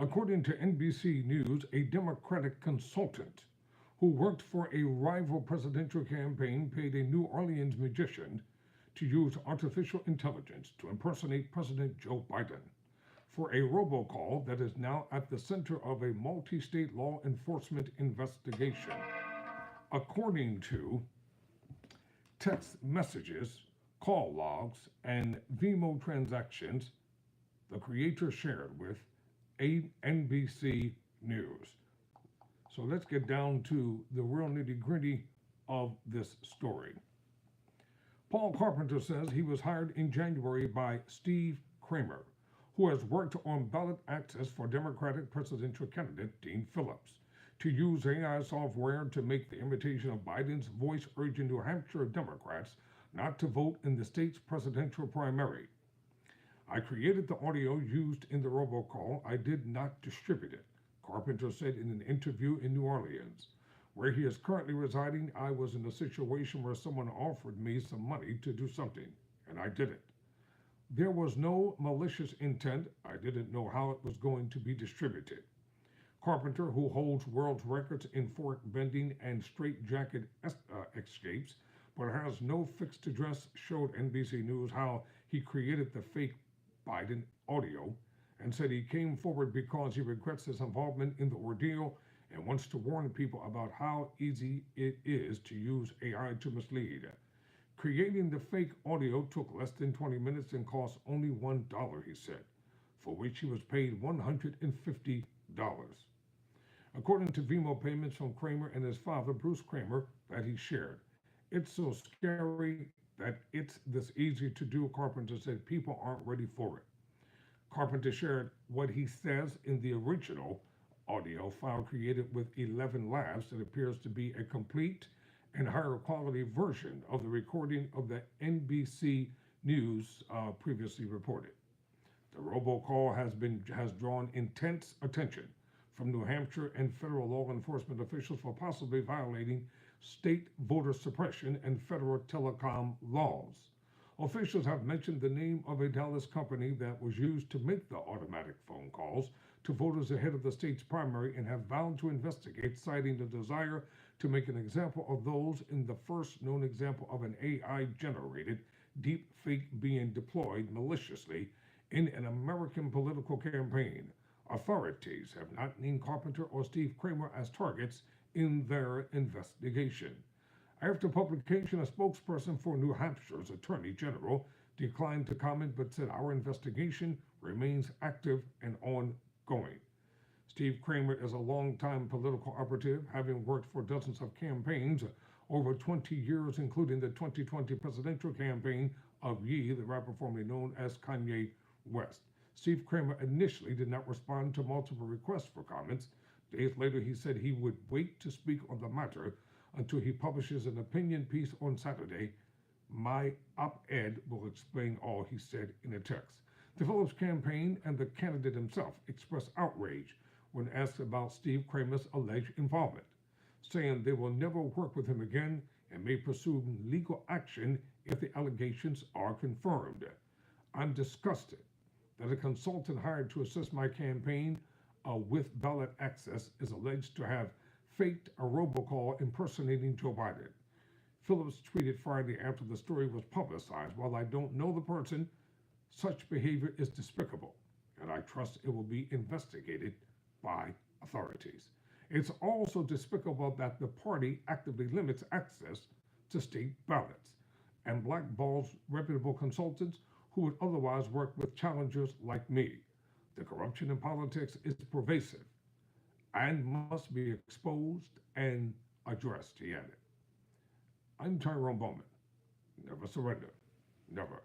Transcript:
According to NBC News, a Democratic consultant who worked for a rival presidential campaign paid a New Orleans magician to use artificial intelligence to impersonate President Joe Biden for a robocall that is now at the center of a multi state law enforcement investigation. According to text messages, call logs, and Vimo transactions the creator shared with NBC News. So let's get down to the real nitty gritty of this story. Paul Carpenter says he was hired in January by Steve Kramer, who has worked on ballot access for Democratic presidential candidate Dean Phillips, to use AI software to make the imitation of Biden's voice urging New Hampshire Democrats not to vote in the state's presidential primary. I created the audio used in the robocall. I did not distribute it, Carpenter said in an interview in New Orleans. Where he is currently residing, I was in a situation where someone offered me some money to do something, and I did it. There was no malicious intent. I didn't know how it was going to be distributed. Carpenter, who holds world records in fork bending and straitjacket escapes, but has no fixed address, showed NBC News how he created the fake Biden audio and said he came forward because he regrets his involvement in the ordeal and wants to warn people about how easy it is to use AI to mislead. Creating the fake audio took less than 20 minutes and cost only $1, he said, for which he was paid $150. According to Vimo payments from Kramer and his father, Bruce Kramer, that he shared. It's so scary that it's this easy to do, Carpenter said. People aren't ready for it. Carpenter shared what he says in the original audio file created with 11 laughs that appears to be a complete and higher quality version of the recording of the NBC News previously reported. The robocall has drawn intense attention from New Hampshire and federal law enforcement officials for possibly violating state voter suppression and federal telecom laws. Officials have mentioned the name of a Dallas company that was used to make the automatic phone calls to voters ahead of the state's primary and have vowed to investigate, citing the desire to make an example of those in the first known example of an AI-generated deep fake being deployed maliciously in an American political campaign. Authorities have not named Carpenter or Steve Kramer as targets in their investigation. After publication, a spokesperson for New Hampshire's Attorney General declined to comment but said our investigation remains active and ongoing. Steve Kramer is a longtime political operative, having worked for dozens of campaigns over 20 years, including the 2020 presidential campaign of Ye, the rapper formerly known as Kanye West. Steve Kramer initially did not respond to multiple requests for comments. Days later, he said he would wait to speak on the matter until he publishes an opinion piece on Saturday. My op-ed will explain all, he said in a text. The Phillips campaign and the candidate himself expressed outrage when asked about Steve Kramer's alleged involvement, saying they will never work with him again and may pursue legal action if the allegations are confirmed. I'm disgusted that a consultant hired to assist my campaign with ballot access is alleged to have faked a robocall impersonating Joe Biden. Phillips tweeted Friday after the story was publicized, while I don't know the person, such behavior is despicable, and I trust it will be investigated by authorities. It's also despicable that the party actively limits access to state ballots and blackballs reputable consultants who would otherwise work with challengers like me. The corruption in politics is pervasive and must be exposed and addressed, he added. I'm Tyrone Bowman. Never surrender. Never.